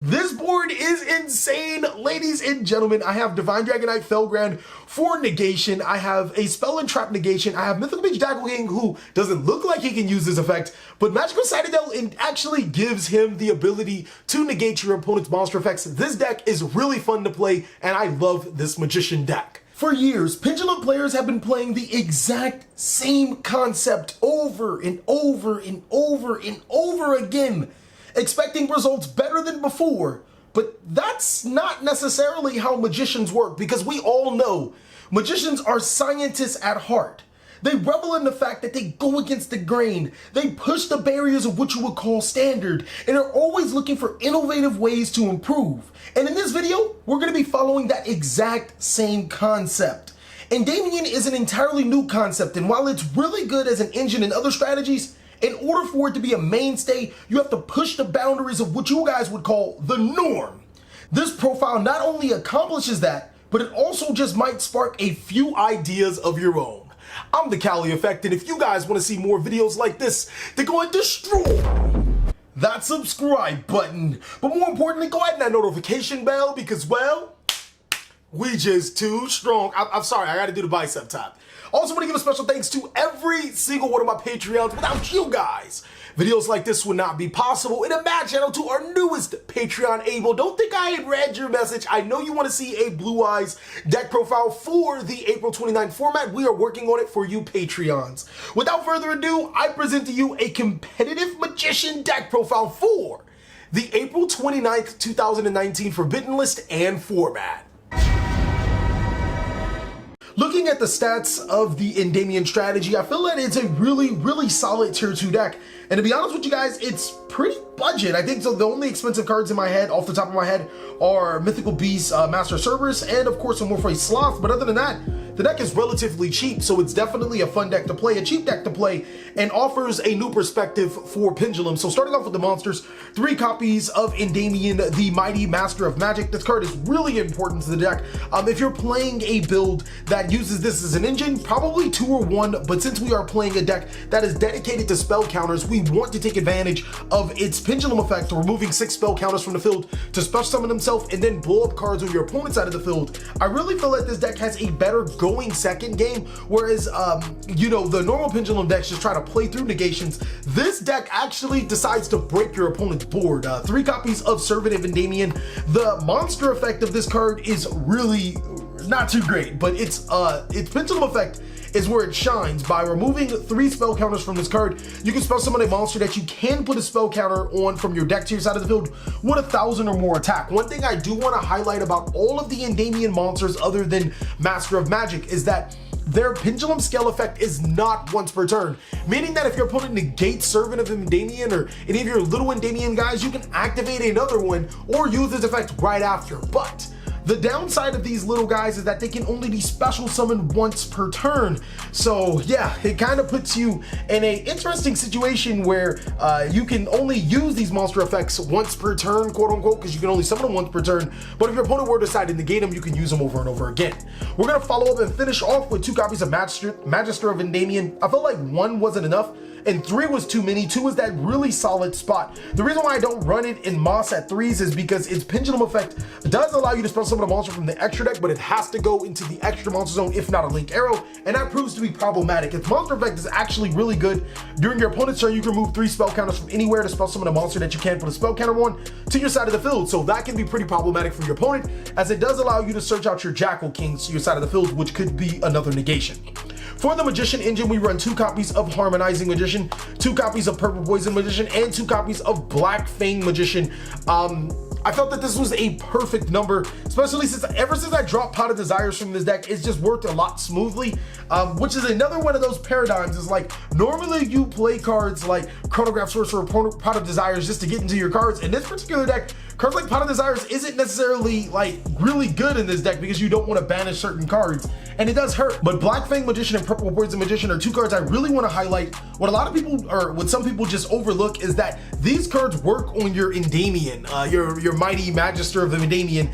This board is insane, ladies and gentlemen. I have Divine Dragonite Felgrand for negation. I have a Spell and Trap negation. I have Mythical Beach Jackal King, who doesn't look like he can use this effect, but Magical Citadel actually gives him the ability to negate your opponent's monster effects. This deck is really fun to play, and I love this Magician deck. For years, Pendulum players have been playing the exact same concept over and over and over and over again, expecting results better than before. But that's not necessarily how magicians work, because we all know magicians are scientists at heart. They revel in the fact that they go against the grain. They push the barriers of what you would call standard and are always looking for innovative ways to improve. And in this video, we're going to be following that exact same concept. Endymion is an entirely new concept, and while it's really good as an engine in other strategies, in order for it to be a mainstay, you have to push the boundaries of what you guys would call the norm. This profile not only accomplishes that, but it also just might spark a few ideas of your own. I'm TheCaliEffect, and if you guys want to see more videos like this, then go and destroy that subscribe button. But more importantly, go ahead and that notification bell, because, well, we just too strong. I'm sorry, I gotta do the bicep tap. Also want to give a special thanks to every single one of my Patreons. Without you guys, videos like this would not be possible. And a mad channel to our newest Patreon, Abel. Don't think I had read your message. I know you want to see a Blue Eyes deck profile for the April 29th format. We are working on it for you Patreons. Without further ado, I present to you a competitive Magician deck profile for the April 29th, 2019 Forbidden List and format. Looking at the stats of the Endymion strategy, I feel that it's a really solid tier 2 deck. And to be honest with you guys, it's pretty budget. I think so. The only expensive cards in my head, off the top of my head, are Mythical Beast, Master of Cerberus, and of course a Morphe Sloth. But other than that, the deck is relatively cheap, so it's definitely a fun deck to play, a cheap deck to play, and offers a new perspective for Pendulum. So starting off with the monsters, 3 copies of Endymion, the Mighty Master of Magic. This card is really important to the deck. If you're playing a build that uses this as an engine, probably 2 or 1, but since we are playing a deck that is dedicated to spell counters, we want to take advantage of its Pendulum effect, removing 6 spell counters from the field to special summon himself and then blow up cards on your opponent's side of the field. I really feel like this deck has a better going second game, whereas you know, the normal Pendulum decks just try to play through negations. This deck actually decides to break your opponent's board. 3 copies of Servant of Endymion. The monster effect of this card is really not too great, but its Pendulum effect is where it shines. By removing 3 spell counters from this card, you can spell summon a monster that you can put a spell counter on from your deck to your side of the field with 1,000 or more attack. One thing I do want to highlight about all of the Endymion monsters other than Master of Magic is that their pendulum scale effect is not once per turn, meaning that if your opponent negates Servant of Endymion or any of your little Endymion guys, you can activate another one or use this effect right after. But the downside of these little guys is that they can only be special summoned once per turn. So yeah, it kind of puts you in an interesting situation where you can only use these monster effects once per turn, quote unquote, because you can only summon them once per turn. But if your opponent were to decide to negate them, you can use them over and over again. We're gonna follow up and finish off with 2 copies of Magister of Endymion. I felt like 1 wasn't enough, and 3 was too many. 2 was that really solid spot. The reason why I don't run it in Moss at 3s is because its Pendulum effect does allow you to spell summon a monster from the extra deck, but it has to go into the extra monster zone, if not a link arrow, and that proves to be problematic. Its monster effect is actually really good. During your opponent's turn, you can remove 3 spell counters from anywhere to spell summon a monster that you can't put a spell counter on to your side of the field. So that can be pretty problematic for your opponent, as it does allow you to search out your Jackal Kings to your side of the field, which could be another negation. For the Magician engine, we run 2 copies of Harmonizing Magician, 2 copies of Purple Poison Magician, and 2 copies of Black Fang Magician. I felt that this was a perfect number, especially since ever since I dropped Pot of Desires from this deck, it's just worked a lot smoothly, which is another one of those paradigms. Is like, normally you play cards like Chronograph Sorcerer or Pot of Desires just to get into your cards. In this particular deck, cards like Pot of Desires isn't necessarily like really good in this deck because you don't want to banish certain cards, and it does hurt. But Black Fang Magician and Purple Poison Magician are 2 cards I really want to highlight. What a lot of people, or what some people just overlook, is that these cards work on your Endymion, your Mighty Magister of the Endymion.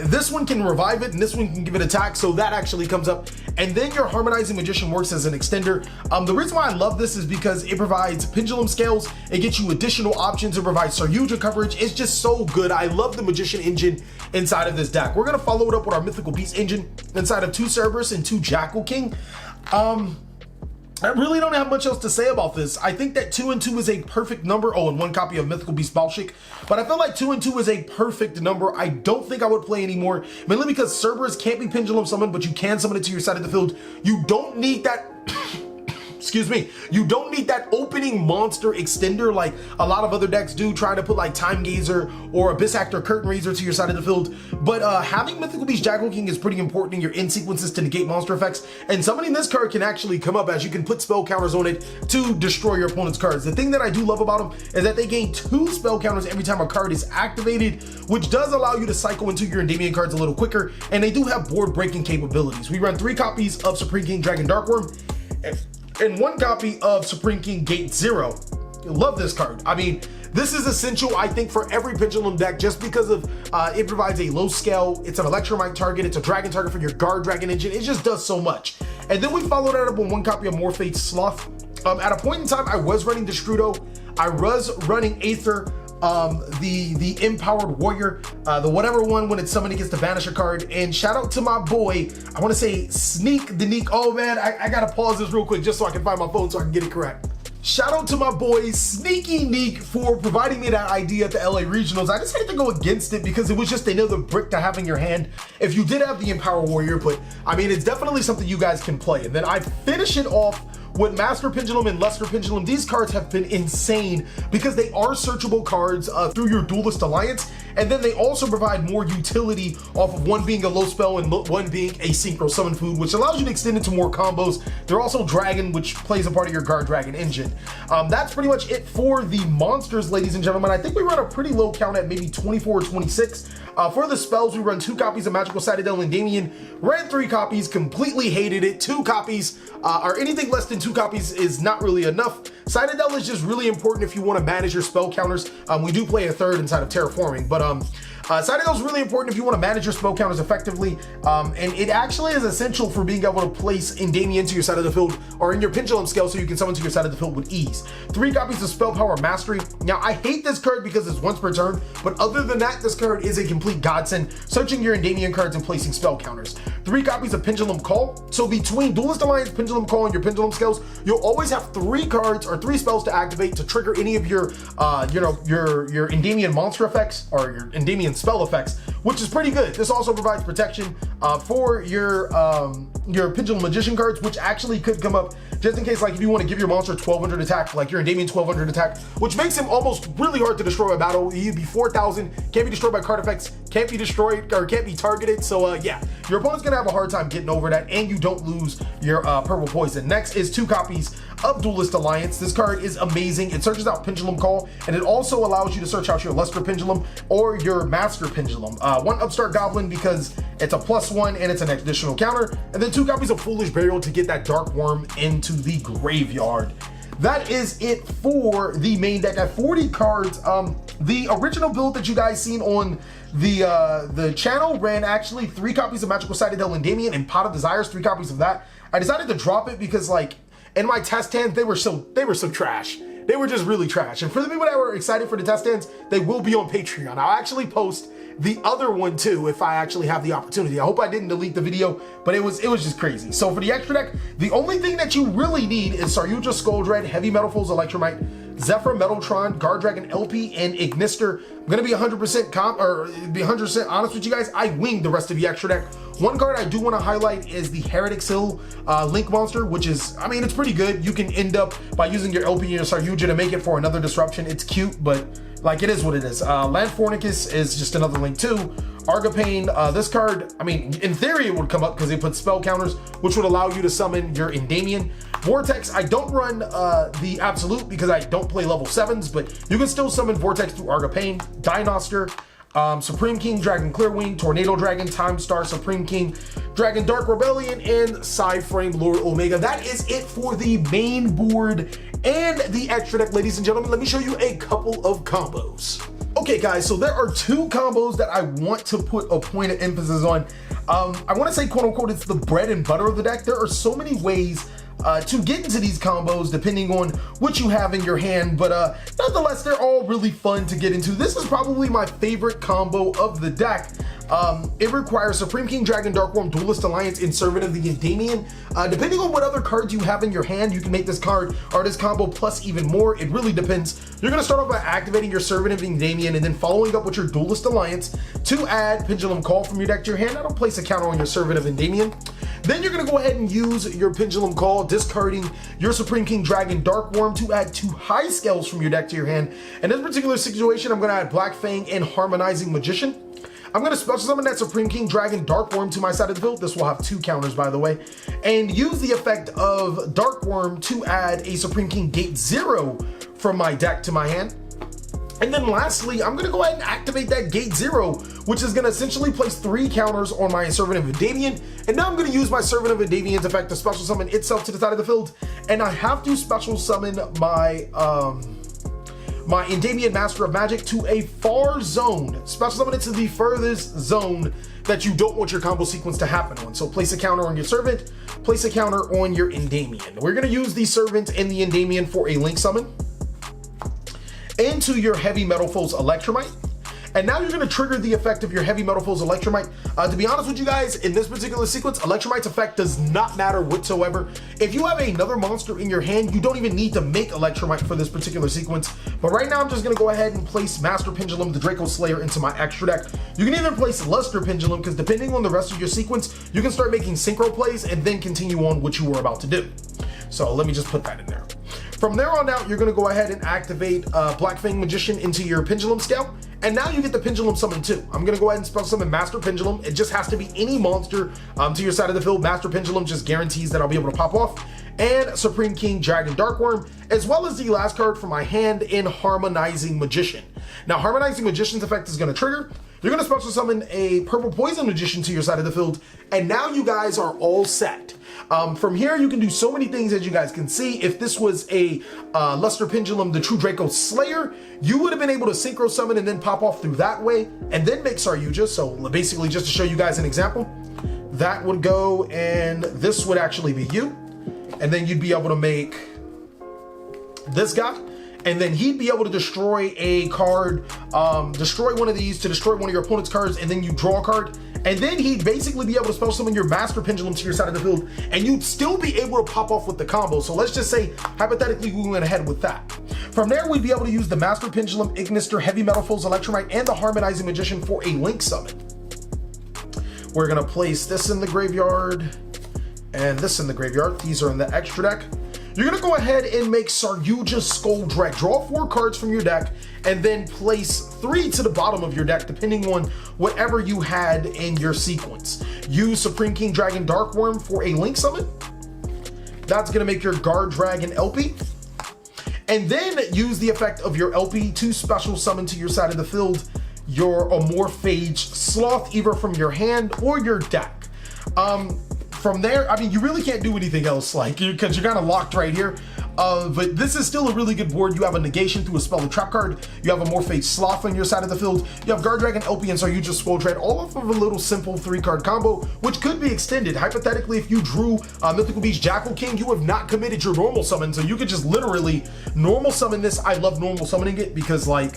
This one can revive it, and this one can give it attack, so that actually comes up. And then your Harmonizing Magician works as an extender. The reason why I love this is because it provides pendulum scales, it gets you additional options, it provides Saryuja coverage. It's just so good. I love the Magician engine inside of this deck. We're gonna follow it up with our Mythical Beast engine inside of 2 Cerberus and 2 Jackal King. I really don't have much else to say about this. I think that 2 and 2 is a perfect number. Oh, and 1 copy of Mythical Beast Balshik. But I feel like 2 and 2 is a perfect number. I don't think I would play anymore, mainly because Cerberus can't be pendulum summoned, but you can summon it to your side of the field. You don't need that excuse me, you don't need that opening monster extender like a lot of other decks do, trying to put like Time Gazer or Abyss Actor Curtain Raiser to your side of the field. But having Mythical Beast Jackal King is pretty important in your end sequences to negate monster effects, and summoning this card can actually come up as you can put spell counters on it to destroy your opponent's cards. The thing that I do love about them is that they gain 2 spell counters every time a card is activated, which does allow you to cycle into your Endymion cards a little quicker, and they do have board breaking capabilities. We run 3 copies of Supreme King Dragon Darkworm and 1 copy of Supreme King Gate Zero. Love this card. I mean, this is essential, I think, for every pendulum deck just because of it provides a low scale, it's an Electromite target, it's a dragon target for your guard dragon engine. It just does so much. And then we followed that up with 1 copy of Morphate's Sloth. At a point in time, I was running Destrudo, I was running Aether, the Empowered Warrior, the whatever one when it's summoned it gets to banish a card. And shout out to my boy, I want to say Sneak the Neek. Oh man, I gotta pause this real quick just so I can find my phone so I can get it correct. Shout out to my boy Sneaky Neek for providing me that idea at the LA Regionals. I just had to go against it because it was just another brick to have in your hand if you did have the Empower Warrior, but I mean, it's definitely something you guys can play. And then I finish it off with Master Pendulum and Luster Pendulum. These cards have been insane because they are searchable cards through your Duelist Alliance, and then they also provide more utility off of 1 being a low spell and 1 being a synchro summon food, which allows you to extend into more combos. They're also Dragon, which plays a part of your Guard Dragon engine. That's pretty much it for the monsters, ladies and gentlemen. I think we run a pretty low count at maybe 24 or 26. For the spells, we run 2 copies of Magical Citadel Endymion, ran 3 copies, completely hated it. 2 copies, or anything less than 2 copies is not really enough. Citadel is just really important if you want to manage your spell counters. We do play a 3rd inside of Terraforming, but Citadel is really important if you want to manage your spell counters effectively, and it actually is essential for being able to place Endymion into your side of the field or in your pendulum scale so you can summon to your side of the field with ease. 3 copies of Spell Power Mastery. Now, I hate this card because it's once per turn, but other than that, this card is a complete godsend, searching your Endymion cards and placing spell counters. 3 copies of Pendulum Call. So between Duelist Alliance, Pendulum Call, and your pendulum scales, you'll always have 3 cards or 3 spells to activate to trigger any of your, your Endymion monster effects or your Endymion spell effects, which is pretty good. This also provides protection for your Pendulum Magician cards, which actually could come up just in case, like if you want to give your monster 1200 attack, like your Endymion 1200 attack, which makes him almost really hard to destroy a battle. He'd be 4000, can't be destroyed by card effects, can't be destroyed or can't be targeted. So yeah, your opponent's gonna have a hard time getting over that, and you don't lose your purple poison. Next is 2 copies of Duelist Alliance. This card is amazing. It searches out Pendulum Call, and it also allows you to search out your Luster Pendulum or your Master Pendulum. 1 Upstart Goblin because it's a +1 and it's an additional counter, and then 2 copies of Foolish Burial to get that Dark Worm into the graveyard. That is it for the main deck at 40 cards. The original build that you guys seen on the channel ran actually 3 copies of Magical Citadel Endymion and Pot of Desires, 3 copies of that. I decided to drop it because, like, in my test hands, they were so trash. They were just really trash. And for the people that were excited for the test hands, they will be on Patreon. I'll actually post the other one too if I actually have the opportunity. I hope I didn't delete the video, but it was just crazy. So for the extra deck, the only thing that you really need is Saryuja Skuldred, Heavy Metal Foes Electromite, Zephyr Metaltron, Guard Dragon LP, and Ignister. I'm gonna be 100% honest with you guys. I winged the rest of the extra deck. One card I do want to highlight is the Heretic's Hill Link Monster, which is, I mean, it's pretty good. You can end up by using your LP and your Saryuja to make it for another disruption. It's cute, but like, it is what it is. Land Fornicus is just another link too. Argapane, this card, I mean, in theory it would come up because they put spell counters, which would allow you to summon your Endymion. Vortex, I don't run the Absolute because I don't play level 7s, but you can still summon Vortex through Argapane. Dinoster, Supreme King, Dragon Clearwing, Tornado Dragon, Time Star, Supreme King, Dragon Dark Rebellion, and Side-Frame Lord Omega. That is it for the main board and the extra deck, ladies and gentlemen. Let me show you a couple of combos. Okay guys, so there are two combos that I want to put a point of emphasis on. I want to say quote unquote it's the bread and butter of the deck. There are so many ways to get into these combos depending on what you have in your hand, but nonetheless they're all really fun to get into. This is probably my favorite combo of the deck. It requires Supreme King, Dragon, Dark Worm, Duelist Alliance, and Servant of the Endymion. Depending on what other cards you have in your hand, you can make this card or this combo plus even more. It really depends. You're going to start off by activating your Servant of the Endymion and then following up with your Duelist Alliance to add Pendulum Call from your deck to your hand. That'll place a counter on your Servant of Endymion. Then you're going to go ahead and use your Pendulum Call, discarding your Supreme King, Dragon, Dark Worm to add 2 high scales from your deck to your hand. In this particular situation, I'm going to add Black Fang and Harmonizing Magician. I'm going to special summon that Supreme King, Dragon, Dark Worm to my side of the field. This will have 2 counters, by the way. And use the effect of Dark Worm to add a Supreme King Gate 0 from my deck to my hand. And then lastly, I'm going to go ahead and activate that Gate 0, which is going to essentially place 3 counters on my Servant of Endymion. And now I'm going to use my Servant of Endymion's effect to special summon itself to the side of the field. And I have to special summon my my Endymion Master of Magic to a far zone. Special summon it to the furthest zone that you don't want your combo sequence to happen on. So place a counter on your Servant, place a counter on your Endymion. We're going to use the Servant and the Endymion for a link summon into your Heavy Metal Foes Electromite. And now you're going to trigger the effect of your Heavy Metal Foes Electromite. To be honest with you guys, in this particular sequence, Electromite's effect does not matter whatsoever. If you have another monster in your hand, you don't even need to make Electromite for this particular sequence. But right now, I'm just going to go ahead and place Master Pendulum, the Draco Slayer, into my extra deck. You can either place Luster Pendulum, because depending on the rest of your sequence, you can start making synchro plays and then continue on what you were about to do. So let me just put that in there. From there on out, you're going to go ahead and activate Black Fang Magician into your Pendulum Scale. And now you get the Pendulum Summon too. I'm going to go ahead and special summon Master Pendulum. It just has to be any monster to your side of the field. Master Pendulum just guarantees that I'll be able to pop off. And Supreme King, Dragon, Dark Worm, as well as the last card from my hand in Harmonizing Magician. Now, Harmonizing Magician's effect is going to trigger. You're going to special summon a Purple Poison Magician to your side of the field. And now you guys are all set. From here, you can do so many things, as you guys can see. If this was a Luster Pendulum, the True Draco Slayer, you would have been able to synchro summon and then pop off through that way, and then make Saryuja. So basically, just to show you guys an example, that would go, and this would actually be you. And then you'd be able to make this guy. And then he'd be able to destroy a card, destroy one of these to destroy one of your opponent's cards, and then you draw a card. And then he'd basically be able to special summon your Master Pendulum to your side of the field, and you'd still be able to pop off with the combo. So let's just say, hypothetically, we went ahead with that. From there, we'd be able to use the Master Pendulum, Ignister, Heavy Metal Foes Electromite, and the Harmonizing Magician for a link summon. We're gonna place this in the graveyard, and this in the graveyard. These are in the extra deck. You're gonna go ahead and make Saryuja Skuldrek. Draw 4 cards from your deck and then place 3 to the bottom of your deck, depending on whatever you had in your sequence. Use Supreme King, Dragon, Dark Worm for a link summon. That's gonna make your Guard Dragon LP. And then use the effect of your LP to special summon to your side of the field your Amorphage Sloth, either from your hand or your deck. From there, I mean, you really can't do anything else, like, because you're kind of locked right here. But this is still a really good board. You have a negation through a spell or trap card. You have a Morphage Sloth on your side of the field. You have Guard Dragon, LP, and Saryuja Skuldrek, all off of a little simple 3-card combo, which could be extended. Hypothetically, if you drew Mythical Beast Jackal King, you have not committed your normal summon, so you could just literally normal summon this. I love normal summoning it because, like,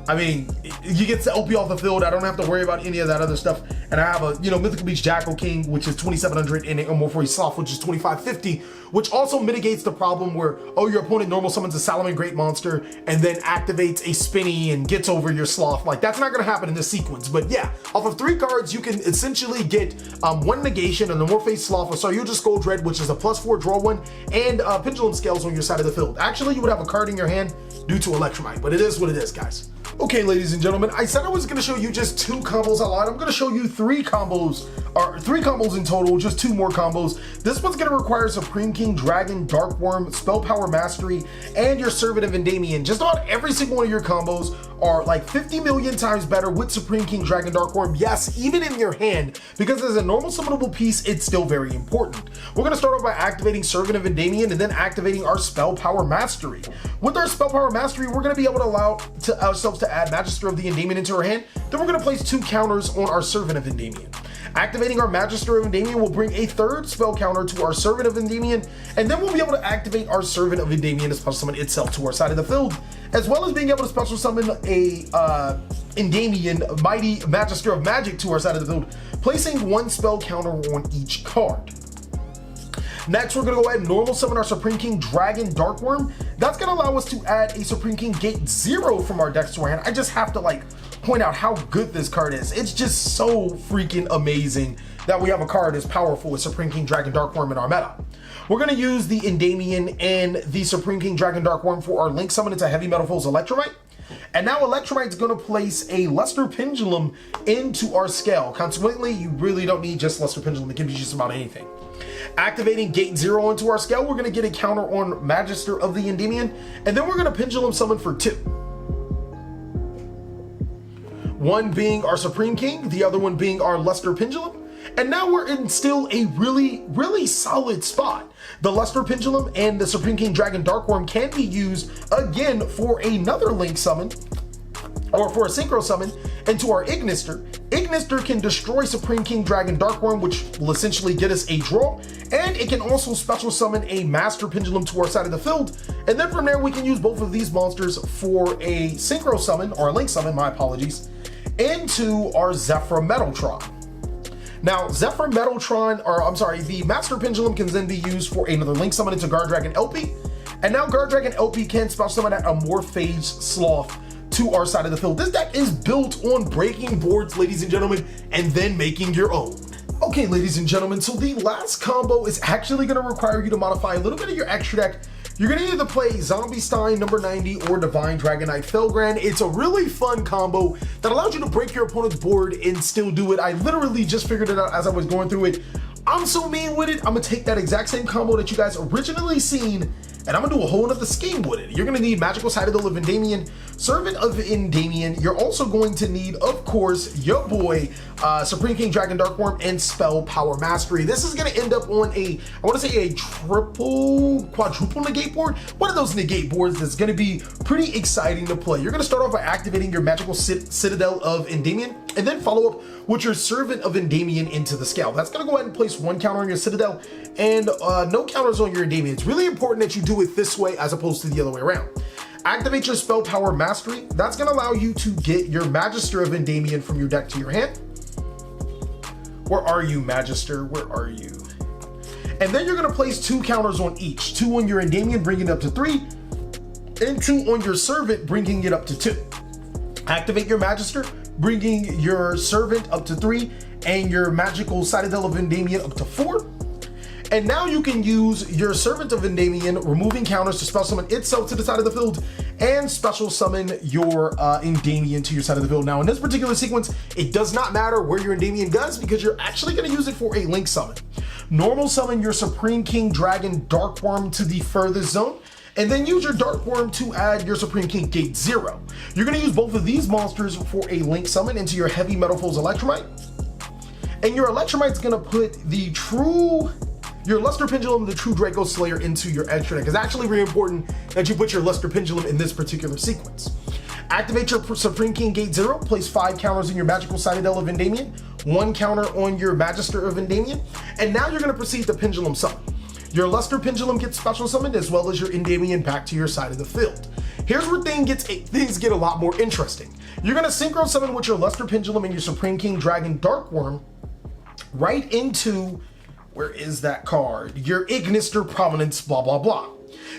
I mean, you get the LP off the field. I don't have to worry about any of that other stuff. And I have a, Mythical Beast Jackal King, which is 2,700, and a Morphage Sloth, which is 2,550, which also mitigates the problem where, oh, your opponent normal summons a Salamangreat Great Monster and then activates a Spinny and gets over your Sloth. Like, that's not going to happen in this sequence. But yeah, off of 3 cards, you can essentially get 1 negation and the Morphage Sloth, or Saryuja Skuldrek, which is a +4 draw 1, and Pendulum Scales on your side of the field. Actually, you would have a card in your hand due to Electromite, but it is what it is, guys. Okay, ladies and gentlemen, I said I was going to show you just 2 combos. I lied. I'm going to show you 3 combos, or 3 combos in total, just 2 more combos. This one's going to require Supreme King, Dragon, Dark Worm, Spell Power Mastery, and your Servant of Endymion. Just about every single one of your combos are like 50 million times better with Supreme King Dragon Dark Worm. Yes, even in your hand, because as a normal summonable piece, it's still very important. We're gonna start off by activating Servant of Endymion and then activating our Spell Power Mastery. With our Spell Power Mastery, we're gonna be able to allow ourselves to add Magister of the Endymion into our hand. Then we're gonna place 2 counters on our Servant of Endymion. Activating our Magister of Endymion will bring a 3rd spell counter to our Servant of Endymion, and then we'll be able to activate our Servant of Endymion to special summon itself to our side of the field, as well as being able to special summon a Endymion Mighty Magister of Magic to our side of the field, placing 1 spell counter on each card. Next, we're gonna go ahead and normal summon our Supreme King Dragon Dark Worm. That's gonna allow us to add a Supreme King Gate 0 from our decks to our hand. I just have to like point out how good this card is. It's just so freaking amazing that we have a card as powerful as Supreme King Dragon Dark Worm in our meta. We're gonna use the Endymion and the Supreme King Dragon Dark Worm for our link summon into Heavy Metal Foes Electromite. And now Electromite's gonna place a Luster Pendulum into our scale. Consequently, you really don't need just Luster Pendulum, it can be just about anything. Activating Gate 0 into our scale, we're gonna get a counter on Magister of the Endymion, and then we're gonna Pendulum summon for 2. One being our Supreme King, the other one being our Luster Pendulum. And now we're in still a really solid spot. The Luster Pendulum and the Supreme King Dragon Dark Worm can be used again for another link summon, or for a synchro summon into our Ignister. Ignister can destroy Supreme King Dragon Dark Worm, which will essentially get us a draw, and it can also special summon a Master Pendulum to our side of the field, and then from there we can use both of these monsters for a synchro summon, or a link summon, my apologies, into our Zephyr Metaltron. Now, Zephyr Metaltron, or I'm sorry, the Master Pendulum can then be used for another link summon into Guard Dragon LP, and now Guard Dragon LP can special summon a Morphage Sloth to our side of the field. This deck is built on breaking boards, ladies and gentlemen, and then making your own. Okay, ladies and gentlemen, so the last combo is actually gonna require you to modify a little bit of your extra deck. You're gonna either play Zombie Stein number 90 or Divine Dragonite Felgrand. It's a really fun combo that allows you to break your opponent's board and still do it. I literally just figured it out as I was going through it. I'm so mean with it, I'm gonna take that exact same combo that you guys originally seen, and I'm gonna do a whole nother scheme with it. You're gonna need Magical Citadel of Endymion, Servant of Endymion. You're also going to need, of course, your boy, Supreme King Dragon Dark Worm, and Spell Power Mastery. This is gonna end up on a, I wanna say a quadruple negate board. One of those negate boards that's gonna be pretty exciting to play. You're gonna start off by activating your Magical Citadel of Endymion, and then follow up with your Servant of Endymion into the scale. That's gonna go ahead and place 1 counter on your Citadel, and no counters on your Endymion. It's really important that you do it this way as opposed to the other way around. Activate your Spell Power Mastery. That's gonna allow you to get your Magister of Endymion from your deck to your hand. Where are you, Magister? Where are you? And then you're gonna place 2 counters on each. 2 on your Endymion, bringing it up to 3, and 2 on your Servant, bringing it up to 2. Activate your Magister, bringing your Servant up to 3, and your Magical Citadel of Endymion up to 4. And now you can use your Servant of Endymion, removing counters to special summon itself to the side of the field, and special summon your Endymion to your side of the field. Now in this particular sequence, it does not matter where your Endymion goes because you're actually gonna use it for a link summon. Normal summon your Supreme King Dragon Dark Worm to the furthest zone, and then use your Dark Worm to add your Supreme King Gate 0. You're gonna use both of these monsters for a link summon into your Heavy Metal Foes Electromite, and your Electromite's gonna put your Luster Pendulum, the true Draco Slayer, into your extra deck. It's actually very important that you put your Luster Pendulum in this particular sequence. Activate your Supreme King Gate 0, place 5 counters in your Magical Citadel of Endymion, 1 counter on your Magister of Endymion, and now you're gonna proceed to Pendulum Summon. Your Luster Pendulum gets special summoned, as well as your Endymion back to your side of the field. Here's where things get a lot more interesting. You're gonna synchro summon with your Luster Pendulum and your Supreme King Dragon Dark Worm right into, where is that card? Your Ignister Prominence, blah, blah, blah.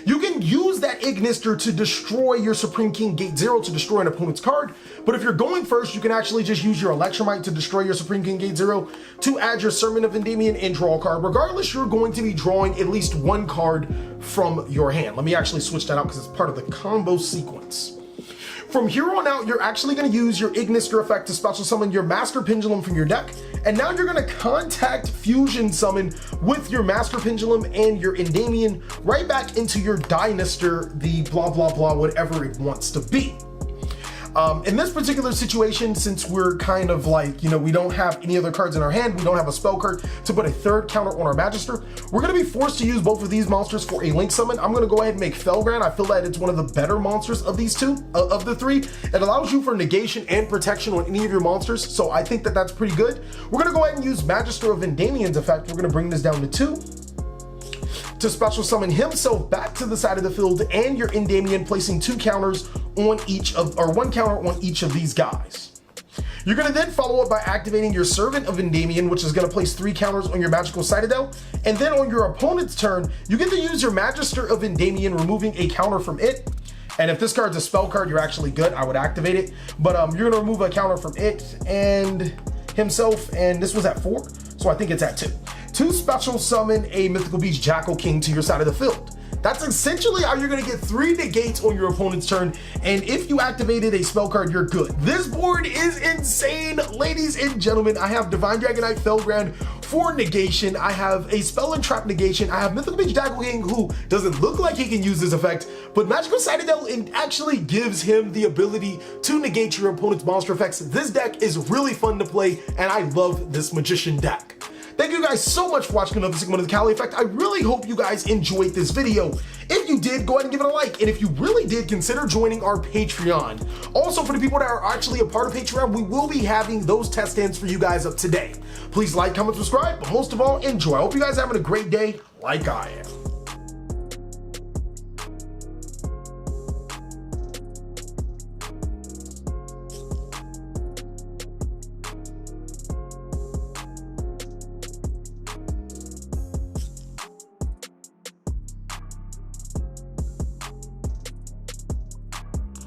You can use that Ignister to destroy your Supreme King Gate 0 to destroy an opponent's card, but if you're going first, you can actually just use your Electromite to destroy your Supreme King Gate 0 to add your Servant of Endymion and draw a card. Regardless, you're going to be drawing at least 1 card from your hand. Let me actually switch that out because it's part of the combo sequence. From here on out, you're actually going to use your Ignister effect to special summon your Master Pendulum from your deck, and now you're going to contact Fusion Summon with your Master Pendulum and your Endymion right back into your Dynaster, the blah blah blah, whatever it wants to be. In this particular situation, since we're kind of like, you know, we don't have any other cards in our hand, we don't have a spell card to put a third counter on our Magister, we're going to be forced to use both of these monsters for a link summon. I'm going to go ahead and make Felgrand. I feel that it's one of the better monsters of these two, of the three. It allows you for negation and protection on any of your monsters, so I think that that's pretty good. We're going to go ahead and use Magister of Endymion's effect. We're going to bring this down to 2. To special summon himself back to the side of the field and your Endymion, placing 2 counters on each of, or 1 counter on each of these guys. You're gonna then follow up by activating your Servant of Endymion, which is gonna place 3 counters on your Magical Citadel. And then on your opponent's turn, you get to use your Magister of Endymion, removing a counter from it. And if this card's a spell card, you're actually good, I would activate it. But you're gonna remove a counter from it and himself, and this was at 4, so I think it's at 2. To special summon a Mythical Beast Jackal King to your side of the field. That's essentially how you're gonna get 3 negates on your opponent's turn, and if you activated a spell card, you're good. This board is insane, ladies and gentlemen. I have Divine Dragonite Felgrand for negation. I have a Spell and Trap negation. I have Mythical Beast Jackal King, who doesn't look like he can use this effect, but Magical Citadel actually gives him the ability to negate your opponent's monster effects. This deck is really fun to play, and I love this Magician deck. Thank you guys so much for watching another segment of the TheCaliEffect. I really hope you guys enjoyed this video. If you did, go ahead and give it a like. And if you really did, consider joining our Patreon. Also, for the people that are actually a part of Patreon, we will be having those test stands for you guys up today. Please like, comment, subscribe, but most of all, enjoy. I hope you guys are having a great day like I am.